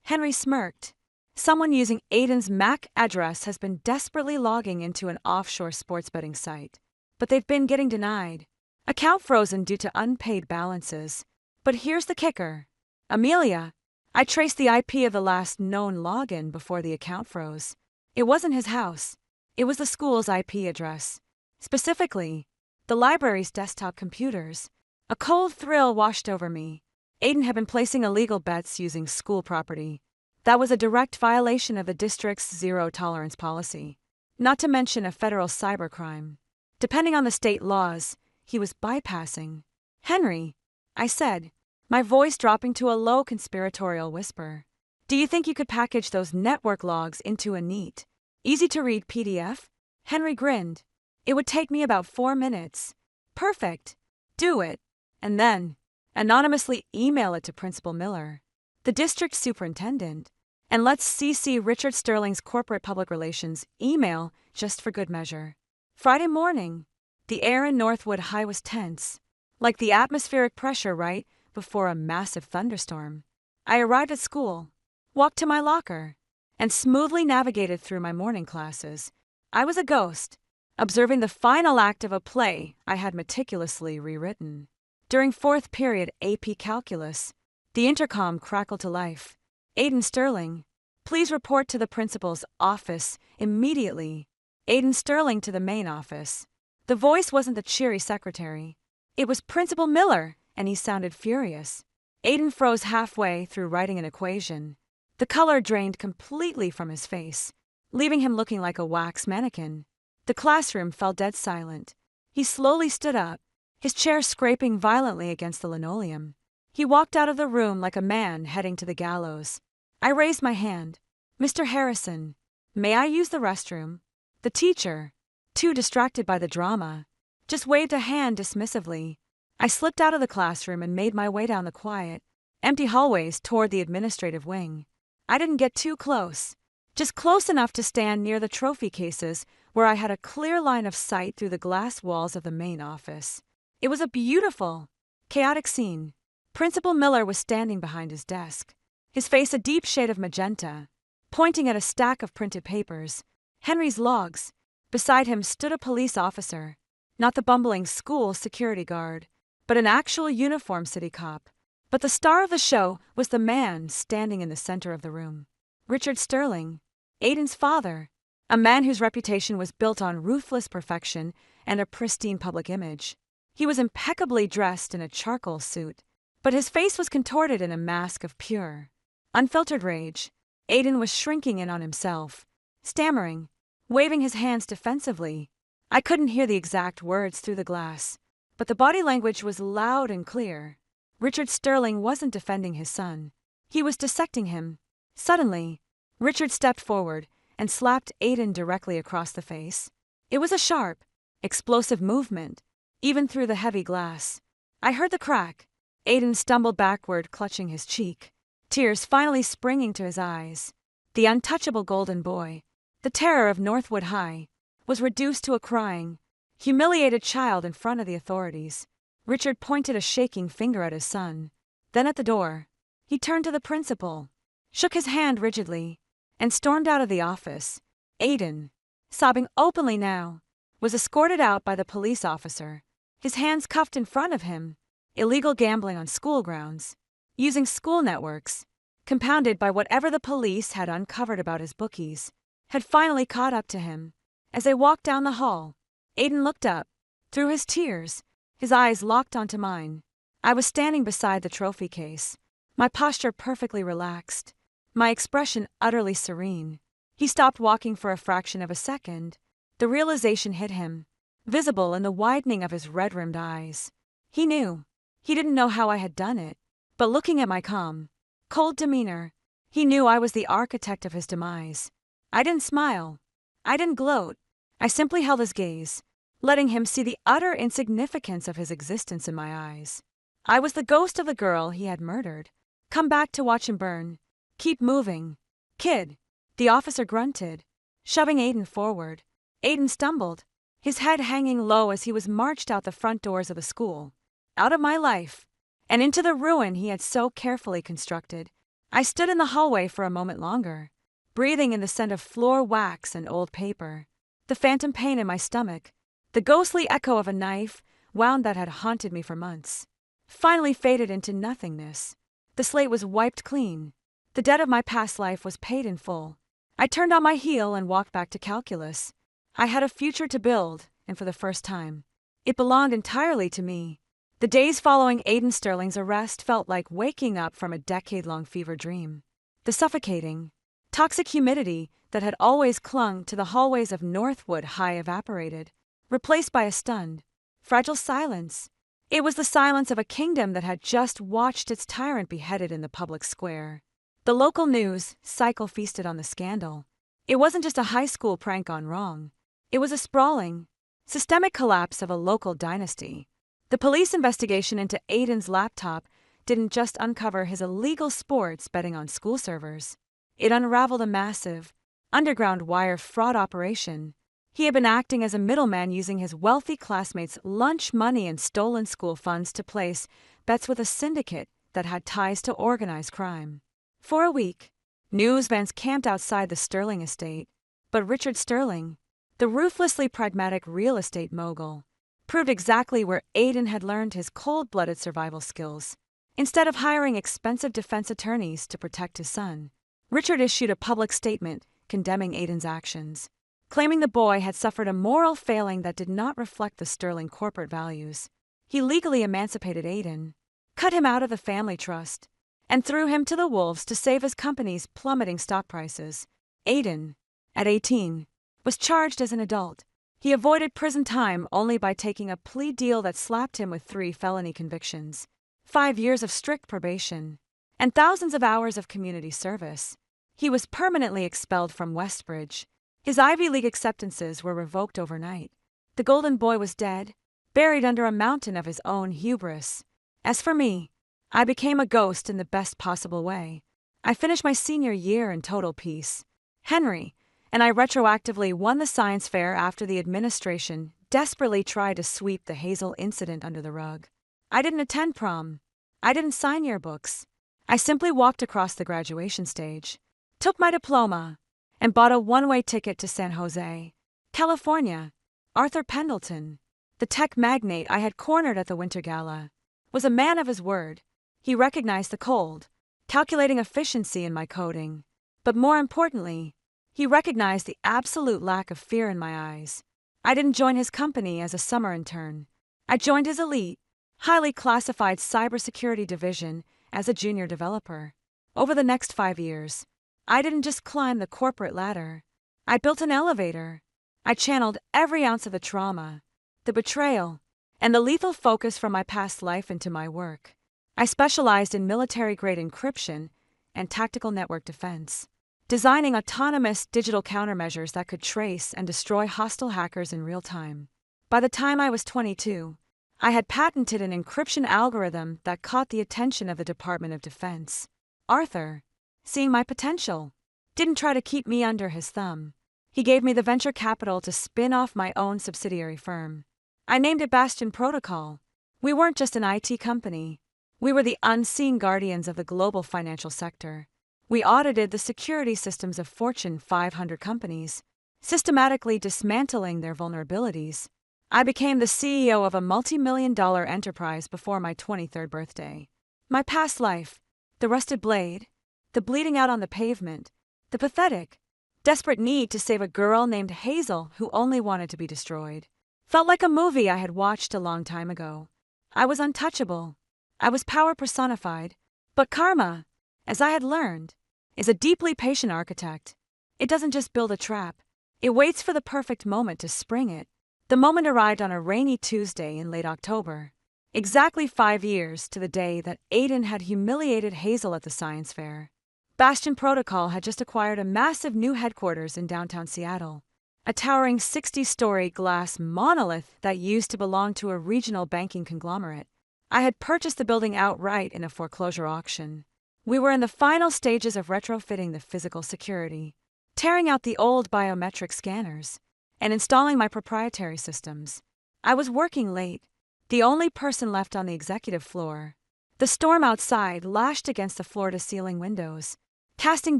Henry smirked. Someone using Aiden's MAC address has been desperately logging into an offshore sports betting site. But they've been getting denied. Account frozen due to unpaid balances. But here's the kicker. Amelia, I traced the IP of the last known login before the account froze. It wasn't his house. It was the school's IP address. Specifically, the library's desktop computers. A cold thrill washed over me. Aiden had been placing illegal bets using school property. That was a direct violation of the district's zero-tolerance policy, not to mention a federal cybercrime. Depending on the state laws, he was bypassing. Henry, I said, my voice dropping to a low conspiratorial whisper. Do you think you could package those network logs into a neat, easy-to-read PDF? Henry grinned. It would take me about 4 minutes. Perfect. Do it. And then, anonymously email it to Principal Miller, the district superintendent, and let's CC Richard Sterling's corporate public relations email just for good measure. Friday morning, the air in Northwood High was tense, like the atmospheric pressure right before a massive thunderstorm. I arrived at school, walked to my locker, and smoothly navigated through my morning classes. I was a ghost, observing the final act of a play I had meticulously rewritten. During 4th period AP Calculus, the intercom crackled to life. Aiden Sterling, please report to the principal's office immediately. Aiden Sterling to the main office. The voice wasn't the cheery secretary. It was Principal Miller, and he sounded furious. Aiden froze halfway through writing an equation. The color drained completely from his face, leaving him looking like a wax mannequin. The classroom fell dead silent. He slowly stood up, his chair scraping violently against the linoleum. He walked out of the room like a man heading to the gallows. I raised my hand. Mr. Harrison, may I use the restroom? The teacher, too distracted by the drama, just waved a hand dismissively. I slipped out of the classroom and made my way down the quiet, empty hallways toward the administrative wing. I didn't get too close, just close enough to stand near the trophy cases where I had a clear line of sight through the glass walls of the main office. It was a beautiful, chaotic scene. Principal Miller was standing behind his desk, his face a deep shade of magenta, pointing at a stack of printed papers, Henry's logs. Beside him stood a police officer, not the bumbling school security guard, but an actual uniformed city cop. But the star of the show was the man standing in the center of the room. Richard Sterling, Aiden's father, a man whose reputation was built on ruthless perfection and a pristine public image. He was impeccably dressed in a charcoal suit, but his face was contorted in a mask of pure, unfiltered rage. Aiden was shrinking in on himself, stammering, waving his hands defensively. I couldn't hear the exact words through the glass, but the body language was loud and clear. Richard Sterling wasn't defending his son. He was dissecting him. Suddenly, Richard stepped forward and slapped Aiden directly across the face. It was a sharp, explosive movement, even through the heavy glass. I heard the crack. Aiden stumbled backward, clutching his cheek, tears finally springing to his eyes. The untouchable golden boy, the terror of Northwood High, was reduced to a crying, humiliated child in front of the authorities. Richard pointed a shaking finger at his son. Then at the door, he turned to the principal, shook his hand rigidly, and stormed out of the office. Aiden, sobbing openly now, was escorted out by the police officer, his hands cuffed in front of him. Illegal gambling on school grounds, using school networks, compounded by whatever the police had uncovered about his bookies, had finally caught up to him. As they walked down the hall, Aiden looked up. Through his tears, his eyes locked onto mine. I was standing beside the trophy case, my posture perfectly relaxed, my expression utterly serene. He stopped walking for a fraction of a second. The realization hit him, visible in the widening of his red-rimmed eyes. He knew. He didn't know how I had done it, but looking at my calm, cold demeanor, he knew I was the architect of his demise. I didn't smile. I didn't gloat. I simply held his gaze, letting him see the utter insignificance of his existence in my eyes. I was the ghost of the girl he had murdered. Come back to watch him burn. Keep moving. Kid, the officer grunted, shoving Aiden forward. Aiden stumbled, his head hanging low as he was marched out the front doors of the school, out of my life, and into the ruin he had so carefully constructed. I stood in the hallway for a moment longer, breathing in the scent of floor wax and old paper. The phantom pain in my stomach, the ghostly echo of a knife wound that had haunted me for months, finally faded into nothingness. The slate was wiped clean. The debt of my past life was paid in full. I turned on my heel and walked back to calculus. I had a future to build, and for the first time, it belonged entirely to me. The days following Aiden Sterling's arrest felt like waking up from a decade-long fever dream. The suffocating, toxic humidity that had always clung to the hallways of Northwood High evaporated, replaced by a stunned, fragile silence. It was the silence of a kingdom that had just watched its tyrant beheaded in the public square. The local news cycle feasted on the scandal. It wasn't just a high school prank gone wrong. It was a sprawling, systemic collapse of a local dynasty. The police investigation into Aiden's laptop didn't just uncover his illegal sports betting on school servers. It unraveled a massive, underground wire fraud operation. He had been acting as a middleman using his wealthy classmates' lunch money and stolen school funds to place bets with a syndicate that had ties to organized crime. For a week, news vans camped outside the Sterling estate, but Richard Sterling, the ruthlessly pragmatic real estate mogul, proved exactly where Aiden had learned his cold-blooded survival skills. Instead of hiring expensive defense attorneys to protect his son, Richard issued a public statement condemning Aiden's actions, claiming the boy had suffered a moral failing that did not reflect the Sterling corporate values. He legally emancipated Aiden, cut him out of the family trust, and threw him to the wolves to save his company's plummeting stock prices. Aiden, at 18, was charged as an adult. He avoided prison time only by taking a plea deal that slapped him with 3 felony convictions, 5 years of strict probation, and thousands of hours of community service. He was permanently expelled from Westbridge. His Ivy League acceptances were revoked overnight. The golden boy was dead, buried under a mountain of his own hubris. As for me, I became a ghost in the best possible way. I finished my senior year in total peace. Henry and I retroactively won the science fair after the administration desperately tried to sweep the Hazel incident under the rug. I didn't attend prom. I didn't sign yearbooks. I simply walked across the graduation stage, took my diploma, and bought a one-way ticket to San Jose, California. Arthur Pendleton, the tech magnate I had cornered at the Winter Gala, was a man of his word. He recognized the cold, calculating efficiency in my coding. But more importantly, he recognized the absolute lack of fear in my eyes. I didn't join his company as a summer intern. I joined his elite, highly classified cybersecurity division as a junior developer. Over the next 5 years, I didn't just climb the corporate ladder. I built an elevator. I channeled every ounce of the trauma, the betrayal, and the lethal focus from my past life into my work. I specialized in military-grade encryption and tactical network defense, designing autonomous digital countermeasures that could trace and destroy hostile hackers in real time. By the time I was 22, I had patented an encryption algorithm that caught the attention of the Department of Defense. Arthur, seeing my potential, didn't try to keep me under his thumb. He gave me the venture capital to spin off my own subsidiary firm. I named it Bastion Protocol. We weren't just an IT company. We were the unseen guardians of the global financial sector. We audited the security systems of Fortune 500 companies, systematically dismantling their vulnerabilities. I became the CEO of a multi-million-dollar enterprise before my 23rd birthday. My past life, the rusted blade, the bleeding out on the pavement, the pathetic, desperate need to save a girl named Hazel who only wanted to be destroyed, felt like a movie I had watched a long time ago. I was untouchable. I was power personified. But karma, as I had learned, is a deeply patient architect. It doesn't just build a trap. It waits for the perfect moment to spring it. The moment arrived on a rainy Tuesday in late October, exactly 5 years to the day that Aiden had humiliated Hazel at the science fair. Bastion Protocol had just acquired a massive new headquarters in downtown Seattle, a towering 60-story glass monolith that used to belong to a regional banking conglomerate. I had purchased the building outright in a foreclosure auction. We were in the final stages of retrofitting the physical security, tearing out the old biometric scanners, and installing my proprietary systems. I was working late, the only person left on the executive floor. The storm outside lashed against the floor-to-ceiling windows, casting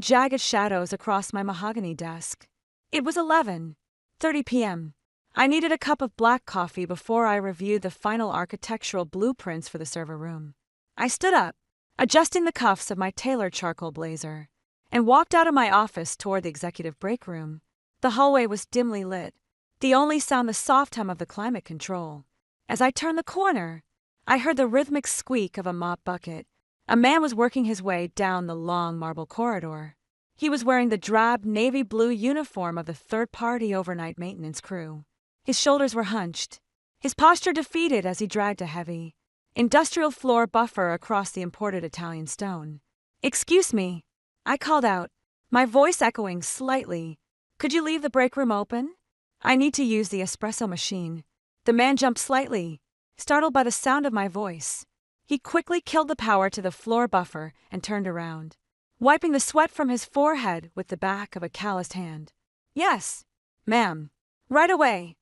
jagged shadows across my mahogany desk. It was 11:30 p.m. I needed a cup of black coffee before I reviewed the final architectural blueprints for the server room. I stood up, adjusting the cuffs of my tailored charcoal blazer, and walked out of my office toward the executive break room. The hallway was dimly lit, the only sound the soft hum of the climate control. As I turned the corner, I heard the rhythmic squeak of a mop bucket. A man was working his way down the long marble corridor. He was wearing the drab navy blue uniform of the third-party overnight maintenance crew. His shoulders were hunched, his posture defeated as he dragged a heavy, industrial floor buffer across the imported Italian stone. "Excuse me," I called out, my voice echoing slightly. "Could you leave the break room open? I need to use the espresso machine." The man jumped slightly, startled by the sound of my voice. He quickly killed the power to the floor buffer and turned around, wiping the sweat from his forehead with the back of a calloused hand. "Yes, ma'am. Right away.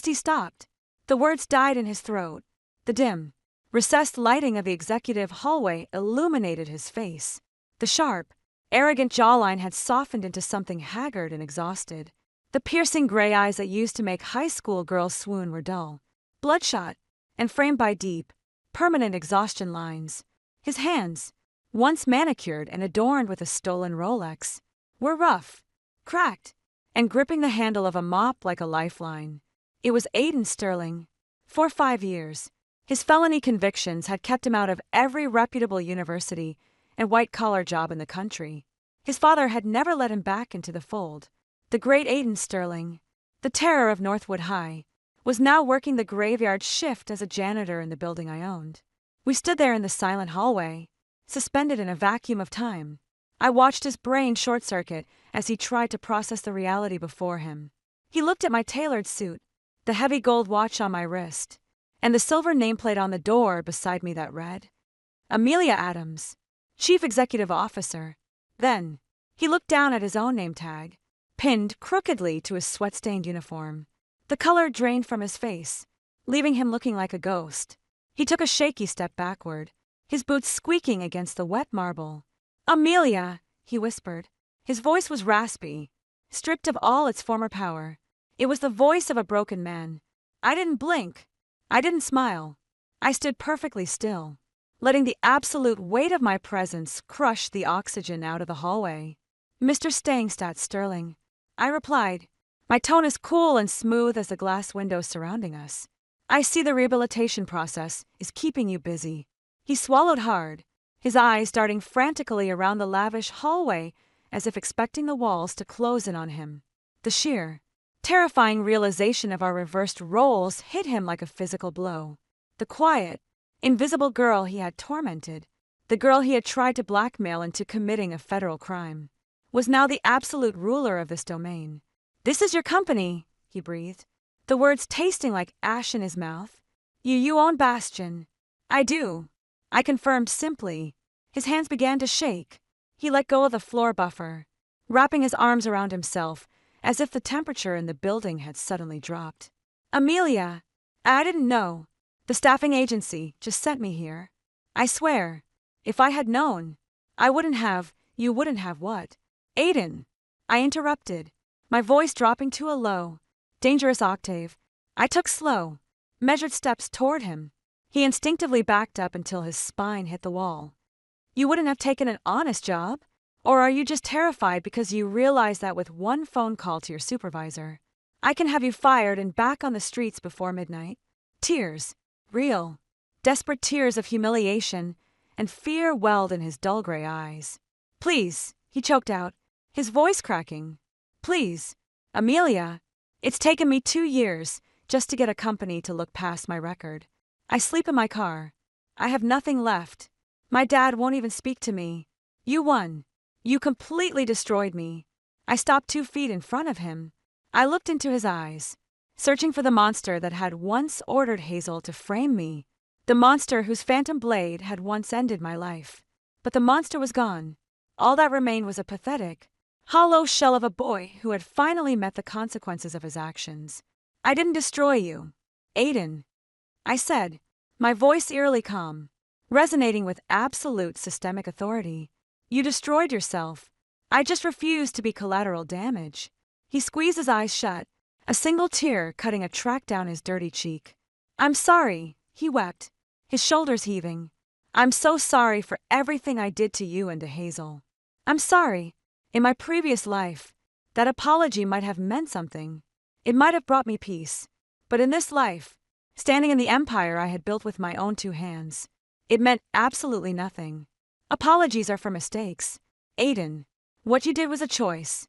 He stopped. The words died in his throat. The dim, recessed lighting of the executive hallway illuminated his face. The sharp, arrogant jawline had softened into something haggard and exhausted. The piercing gray eyes that used to make high school girls swoon were dull, bloodshot, and framed by deep, permanent exhaustion lines. His hands, once manicured and adorned with a stolen Rolex, were rough, cracked, and gripping the handle of a mop like a lifeline. It was Aiden Sterling. For 5 years, his felony convictions had kept him out of every reputable university and white-collar job in the country. His father had never let him back into the fold. The great Aiden Sterling, the terror of Northwood High, was now working the graveyard shift as a janitor in the building I owned. We stood there in the silent hallway, suspended in a vacuum of time. I watched his brain short-circuit as he tried to process the reality before him. He looked at my tailored suit, the heavy gold watch on my wrist, and the silver nameplate on the door beside me that read, Amelia Adams, Chief Executive Officer. Then, he looked down at his own name tag, pinned crookedly to his sweat-stained uniform. The color drained from his face, leaving him looking like a ghost. He took a shaky step backward, his boots squeaking against the wet marble. Amelia, he whispered. His voice was raspy, stripped of all its former power. It was the voice of a broken man. I didn't blink. I didn't smile. I stood perfectly still, letting the absolute weight of my presence crush the oxygen out of the hallway. Mr. Stangstadt Sterling, I replied. My tone as cool and smooth as the glass windows surrounding us. I see the rehabilitation process is keeping you busy. He swallowed hard, his eyes darting frantically around the lavish hallway as if expecting the walls to close in on him. The sheer, terrifying realization of our reversed roles hit him like a physical blow. The quiet, invisible girl he had tormented, the girl he had tried to blackmail into committing a federal crime, was now the absolute ruler of this domain. This is your company, he breathed, the words tasting like ash in his mouth. You own Bastion. I do, I confirmed simply. His hands began to shake. He let go of the floor buffer, wrapping his arms around himself as if the temperature in the building had suddenly dropped. Amelia, I didn't know. The staffing agency just sent me here. I swear, if I had known, I wouldn't have. You wouldn't have what? Aiden, I interrupted, my voice dropping to a low, dangerous octave. I took slow, measured steps toward him. He instinctively backed up until his spine hit the wall. You wouldn't have taken an honest job? Or are you just terrified because you realize that with one phone call to your supervisor, I can have you fired and back on the streets before midnight? Tears, real, desperate tears of humiliation and fear welled in his dull gray eyes. Please, he choked out, his voice cracking. Please, Amelia, it's taken me 2 years just to get a company to look past my record. I sleep in my car. I have nothing left. My dad won't even speak to me. You won. You completely destroyed me. I stopped 2 feet in front of him. I looked into his eyes, searching for the monster that had once ordered Hazel to frame me, the monster whose phantom blade had once ended my life. But the monster was gone. All that remained was a pathetic, hollow shell of a boy who had finally met the consequences of his actions. I didn't destroy you, Aiden, I said, my voice eerily calm, resonating with absolute systemic authority. You destroyed yourself. I just refused to be collateral damage. He squeezed his eyes shut, a single tear cutting a track down his dirty cheek. I'm sorry, he wept, his shoulders heaving. I'm so sorry for everything I did to you and to Hazel. I'm sorry. In my previous life, that apology might have meant something. It might have brought me peace. But in this life, standing in the empire I had built with my own 2 hands, it meant absolutely nothing. Apologies are for mistakes. Aiden, what you did was a choice.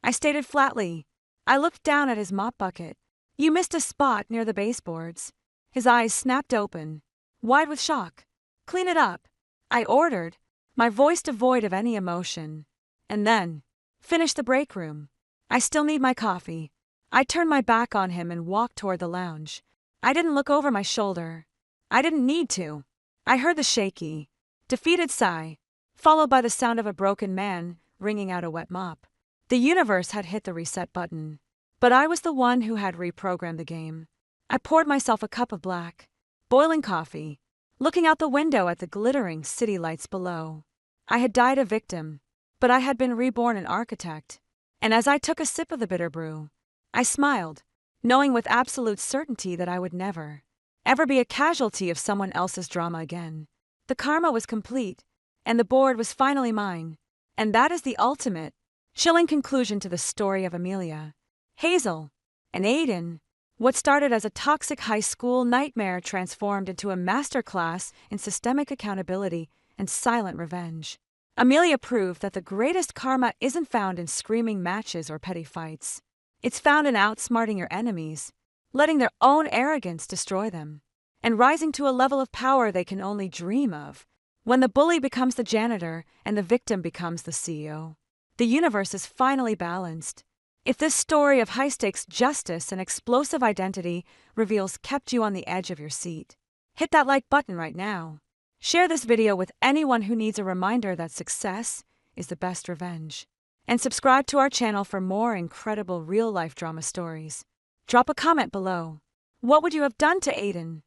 I stated flatly. I looked down at his mop bucket. You missed a spot near the baseboards. His eyes snapped open, wide with shock. Clean it up, I ordered, my voice devoid of any emotion. And then, finish the break room. I still need my coffee. I turned my back on him and walked toward the lounge. I didn't look over my shoulder. I didn't need to. I heard the shaky, defeated sigh, followed by the sound of a broken man wringing out a wet mop. The universe had hit the reset button, but I was the one who had reprogrammed the game. I poured myself a cup of black, boiling coffee, looking out the window at the glittering city lights below. I had died a victim, but I had been reborn an architect, and as I took a sip of the bitter brew, I smiled, knowing with absolute certainty that I would never, ever be a casualty of someone else's drama again. The karma was complete, and the board was finally mine, and that is the ultimate, chilling conclusion to the story of Amelia, Hazel, and Aiden. What started as a toxic high school nightmare transformed into a masterclass in systemic accountability and silent revenge. Amelia proved that the greatest karma isn't found in screaming matches or petty fights. It's found in outsmarting your enemies, letting their own arrogance destroy them, and rising to a level of power they can only dream of. When the bully becomes the janitor and the victim becomes the CEO, the universe is finally balanced. If this story of high-stakes justice and explosive identity reveals kept you on the edge of your seat, hit that like button right now. Share this video with anyone who needs a reminder that success is the best revenge. And subscribe to our channel for more incredible real-life drama stories. Drop a comment below. What would you have done to Aiden?